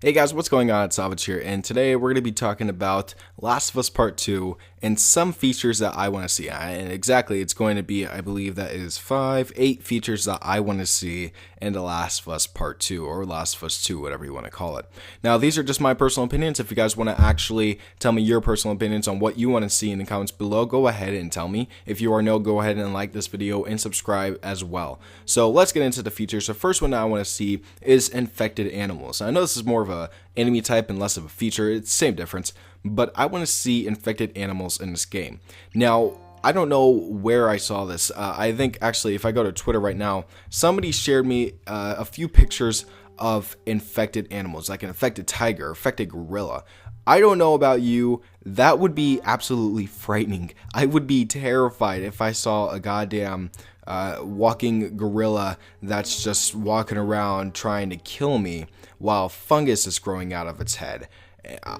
Hey guys, what's going on? It's Savage here, and today we're going to be talking about Last of Us Part 2 and some features that I want to see. And exactly, it's going to be, I believe that is 8 features that I want to see in The Last of Us Part 2, or Last of Us 2, whatever you want to call it. Now, these are just my personal opinions. If you guys want to actually tell me your personal opinions on what you want to see in the comments below, go ahead and tell me. If you are new, go ahead and like this video and subscribe as well. So let's get into the features. The first one that I want to see is infected animals. Now, I know this is more of a enemy type and less of a feature. It's the same difference, but I want to see infected animals in this game. Now, I don't know where I saw this. I think actually if I go to Twitter right now, somebody shared me a few pictures of infected animals, like an infected tiger, infected gorilla. I don't know about you, that would be absolutely frightening. I would be terrified if I saw a goddamn walking gorilla that's just walking around trying to kill me while fungus is growing out of its head.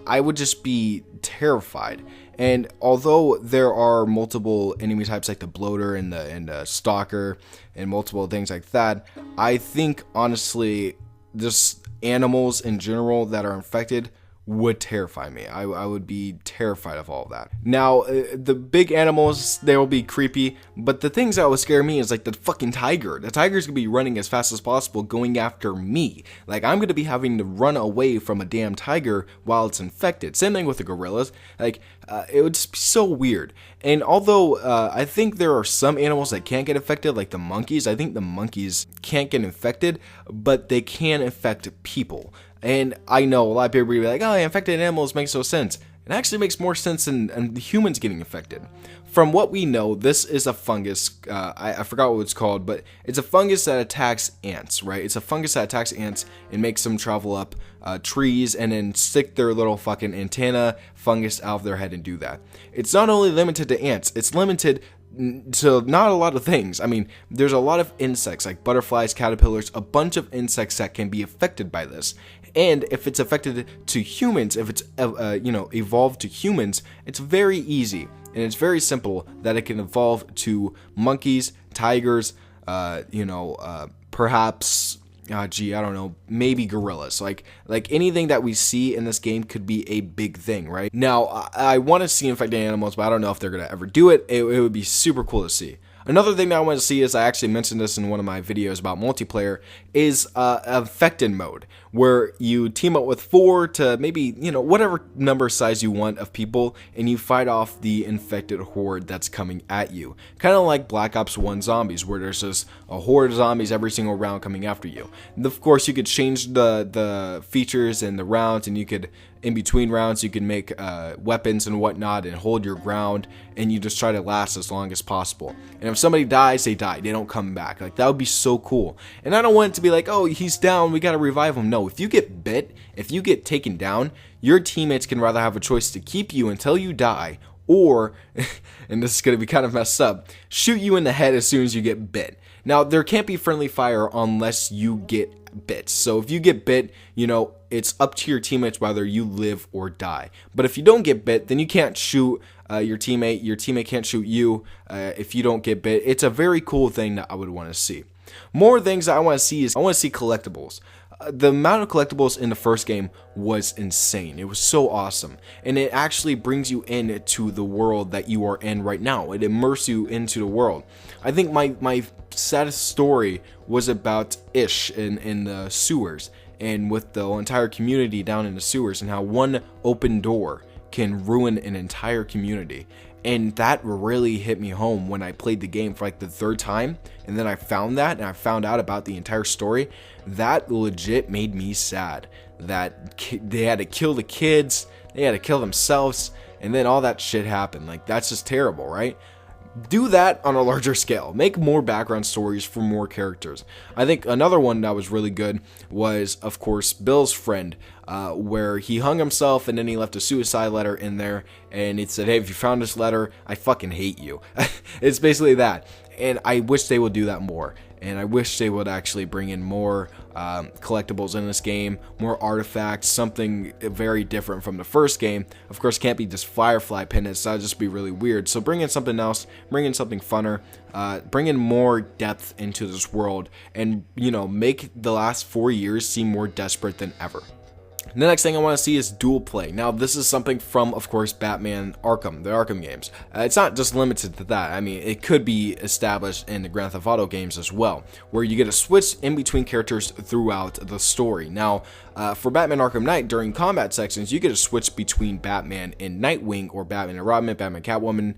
I would just be terrified. And although there are multiple enemy types like the bloater and the stalker and multiple things like that, I think honestly just animals in general that are infected would terrify me. I would be terrified of all of that. Now, the big animals, they will be creepy, but the things that would scare me is like the fucking tiger. The tiger's gonna be running as fast as possible going after me. Like, I'm gonna be having to run away from a damn tiger while it's infected. Same thing with the gorillas. Like, it would just be so weird. And although I think there are some animals that can't get infected, like the monkeys, I think the monkeys can't get infected, but they can infect people. And I know a lot of people will be like, oh, infected animals makes no sense. It actually makes more sense than humans getting infected. From what we know, this is a fungus. I forgot what it's called, but it's a fungus that attacks ants, right? It's a fungus that attacks ants and makes them travel up trees and then stick their little fucking antenna fungus out of their head and do that. It's not only limited to ants, it's limited to not a lot of things. I mean, there's a lot of insects like butterflies, caterpillars, a bunch of insects that can be affected by this. And if it's affected to humans, if it's evolved to humans, it's very easy and it's very simple that it can evolve to monkeys, tigers, perhaps I don't know, maybe gorillas. Like anything that we see in this game could be a big thing, right? Now, I want to see infected animals, but I don't know if they're gonna ever do it. It would be super cool to see. Another thing that I want to see is, I actually mentioned this in one of my videos about multiplayer, is infected mode, where you team up with 4 to maybe, whatever number size you want of people, and you fight off the infected horde that's coming at you. Kind of like Black Ops 1 Zombies, where there's just a horde of zombies every single round coming after you. And of course, you could change the features and the rounds, and you could, in between rounds, you can make weapons and whatnot and hold your ground, and you just try to last as long as possible. And if somebody dies, they die. They don't come back. Like, that would be so cool. And I don't want it to be like, oh, he's down, we gotta revive him. No, if you get bit, if you get taken down, your teammates can rather have a choice to keep you until you die, or, and this is gonna be kind of messed up, shoot you in the head as soon as you get bit. Now, there can't be friendly fire unless you get bit. So if you get bit, it's up to your teammates whether you live or die. But if you don't get bit, then you can't shoot your teammate. Your teammate can't shoot you if you don't get bit. It's a very cool thing that I would want to see. More things that I want to see is, I want to see collectibles. The amount of collectibles in the first game was insane. It was so awesome. And it actually brings you into the world that you are in right now. It immerses you into the world. I think my saddest story was about Ish in the sewers, and with the entire community down in the sewers, and how one open door can ruin an entire community. And that really hit me home when I played the game for like the 3rd time, and then I found that, and I found out about the entire story. That legit made me sad, that they had to kill the kids, they had to kill themselves, and then all that shit happened. Like, that's just terrible, right? Do that on a larger scale. Make more background stories for more characters. I think another one that was really good was, of course, Bill's friend, where he hung himself and then he left a suicide letter in there, and it said, hey, if you found this letter, I fucking hate you. It's basically that. And I wish they would do that more. And I wish they would actually bring in more collectibles in this game, more artifacts, something very different from the first game. Of course, can't be just Firefly pendants, that would just be really weird. So bring in something else, bring in something funner, bring in more depth into this world, and make the last 4 years seem more desperate than ever. The next thing I want to see is dual play. Now, this is something from, of course, Batman Arkham, the Arkham games. It's not just limited to that. I mean, it could be established in the Grand Theft Auto games as well, where you get to switch in between characters throughout the story. Now, for Batman Arkham Knight, during combat sections, you get to switch between Batman and Nightwing, or Batman and Robin, Batman Catwoman,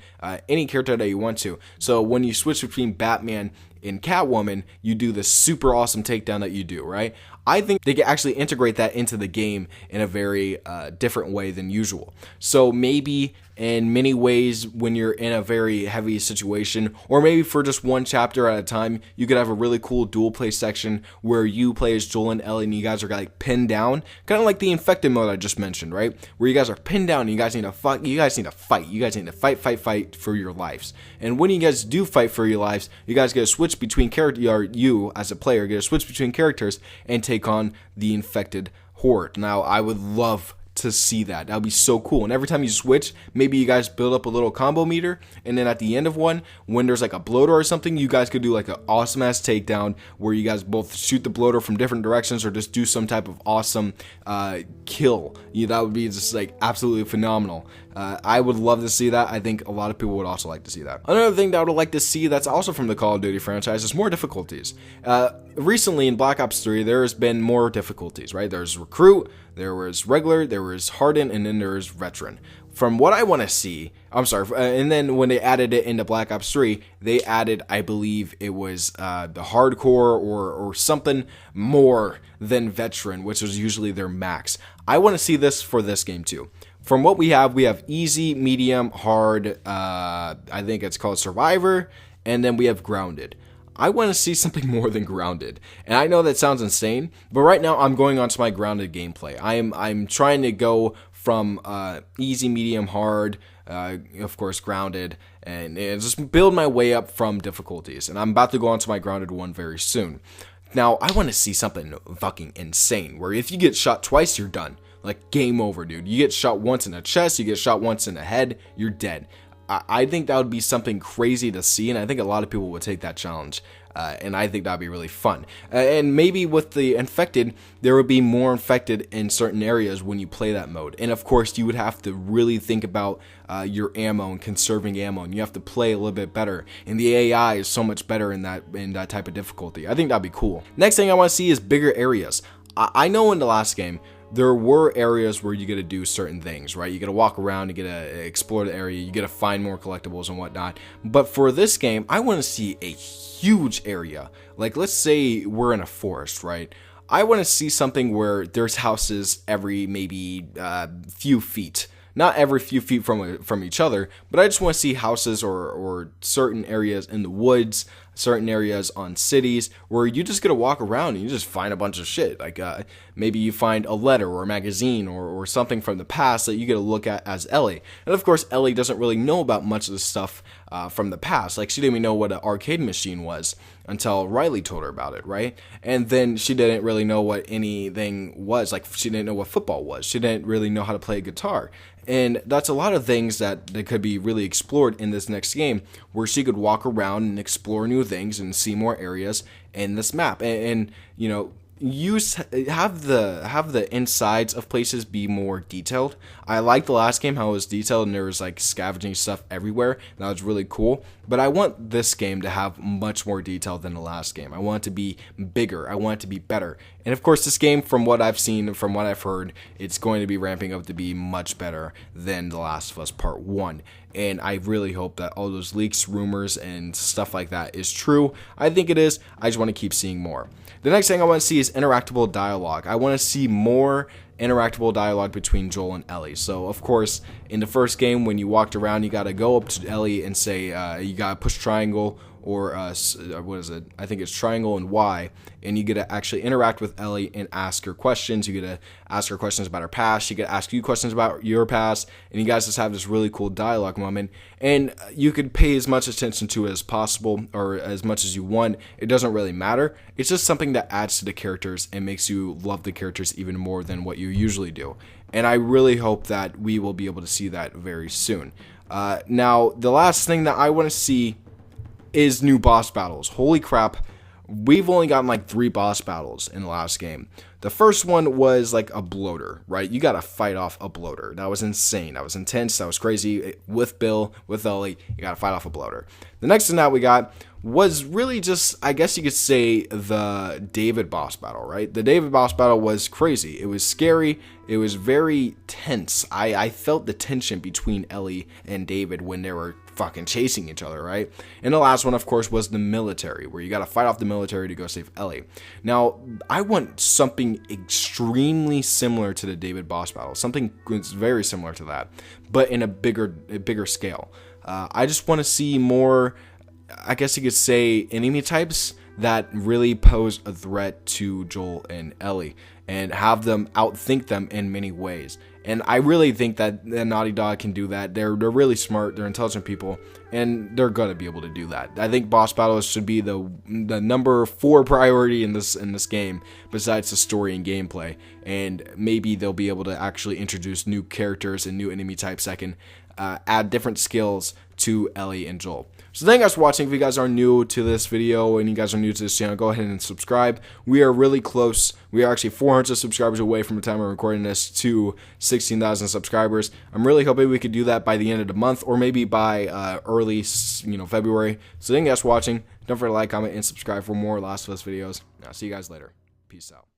any character that you want to. So when you switch between Batman and Catwoman, you do this super awesome takedown that you do, right? I think they can actually integrate that into the game in a very different way than usual. So maybe in many ways, when you're in a very heavy situation, or maybe for just one chapter at a time, you could have a really cool dual play section where you play as Joel and Ellie and you guys are like pinned down, kind of like the infected mode I just mentioned, right? Where you guys are pinned down and you guys need to fight. You guys need to fight for your lives. And when you guys do fight for your lives, you guys get to switch between characters, or you as a player get to switch between characters and take on the infected horde. Now, I would love to see that. That would be so cool. And every time you switch, maybe you guys build up a little combo meter, and then at the end of one, when there's like a bloater or something, you guys could do like an awesome ass takedown where you guys both shoot the bloater from different directions or just do some type of awesome kill. That would be just like absolutely phenomenal. I would love to see that. I think a lot of people would also like to see that. Another thing that I would like to see that's also from the Call of Duty franchise is more difficulties. Recently in Black Ops 3, there has been more difficulties, right? There's Recruit, there was Regular, there was Hardened, and then there's Veteran. From what I want to see, and then when they added it into Black Ops 3, they added, I believe it was the Hardcore or something more than Veteran, which was usually their max. I want to see this for this game too. From what we have easy, medium, hard, I think it's called Survivor, and then we have Grounded. I want to see something more than Grounded. And I know that sounds insane, but right now I'm going on to my Grounded gameplay. I'm trying to go from easy, medium, hard, of course Grounded, and just build my way up from difficulties. And I'm about to go on to my Grounded one very soon. Now, I want to see something fucking insane, where if you get shot twice, you're done. Like, game over, dude. You get shot once in the chest, you get shot once in the head, you're dead. I think that would be something crazy to see, and I think a lot of people would take that challenge. And I think that would be really fun. And maybe with the infected, there would be more infected in certain areas when you play that mode. And of course, you would have to really think about your ammo and conserving ammo, and you have to play a little bit better. And the AI is so much better in that type of difficulty. I think that'd be cool. Next thing I want to see is bigger areas. I know in the last game, there were areas where you get to do certain things, right? You get to walk around, you get to explore the area, you get to find more collectibles and whatnot. But for this game, I want to see a huge area. Like, let's say we're in a forest, right? I want to see something where there's houses every maybe few feet. Not every few feet from each other, but I just want to see houses or certain areas in the woods, certain areas on cities where you just get to walk around and you just find a bunch of shit. Like maybe you find a letter or a magazine or something from the past that you get to look at as Ellie. And of course, Ellie doesn't really know about much of the stuff from the past. Like, she didn't even know what an arcade machine was until Riley told her about it, right? And then she didn't really know what anything was. Like, she didn't know what football was. She didn't really know how to play guitar. And that's a lot of things that could be really explored in this next game, where she could walk around and explore new things and see more areas in this map. And you know, have the insides of places be more detailed. I like the last game how it was detailed and there was like scavenging stuff everywhere. That was really cool. But I want this game to have much more detail than the last game. I want it to be bigger. I want it to be better. And of course, this game, from what I've seen, from what I've heard, it's going to be ramping up to be much better than The Last of Us Part 1. And I really hope that all those leaks, rumors, and stuff like that is true. I think it is. I just want to keep seeing more. The next thing I want to see is interactable dialogue. I want to see more interactable dialogue between Joel and Ellie. So, of course, in the first game, when you walked around, you got to go up to Ellie and say, you got to push triangle, or what is it? I think it's triangle and Y, and you get to actually interact with Ellie and ask her questions. You get to ask her questions about her past. She get to ask you questions about your past, and you guys just have this really cool dialogue moment. And you could pay as much attention to it as possible, or as much as you want. It doesn't really matter. It's just something that adds to the characters and makes you love the characters even more than what you usually do. And I really hope that we will be able to see that very soon. Now, the last thing that I want to see is new boss battles. Holy crap, we've only gotten like 3 boss battles in the last game. The first one was like a bloater, right? You got to fight off a bloater. That was insane. That was intense. That was crazy. With Bill, with Ellie, you got to fight off a bloater. The next thing that we got was really just, I guess you could say, the David boss battle, right? The David boss battle was crazy. It was scary. It was very tense. I felt the tension between Ellie and David when they were fucking chasing each other, right? And the last one, of course, was the military, where you got to fight off the military to go save Ellie. Now, I want something extremely similar to the David boss battle, something that's very similar to that, but in a bigger scale. I just want to see more, I guess you could say, enemy types that really pose a threat to Joel and Ellie, and have them outthink them in many ways. And I really think that Naughty Dog can do that. They're really smart, they're intelligent people, and they're gonna be able to do that. I think boss battles should be the number 4 priority in this game, besides the story and gameplay. And maybe they'll be able to actually introduce new characters and new enemy types that can add different skills to Ellie and Joel. So thank you guys for watching. If you guys are new to this video and you guys are new to this channel, go ahead and subscribe. We are really close. We are actually 400 subscribers away from the time we're recording this to 16,000 subscribers. I'm really hoping we could do that by the end of the month, or maybe by early February. So thank you guys for watching. Don't forget to like, comment, and subscribe for more Last of Us videos. I'll see you guys later. Peace out.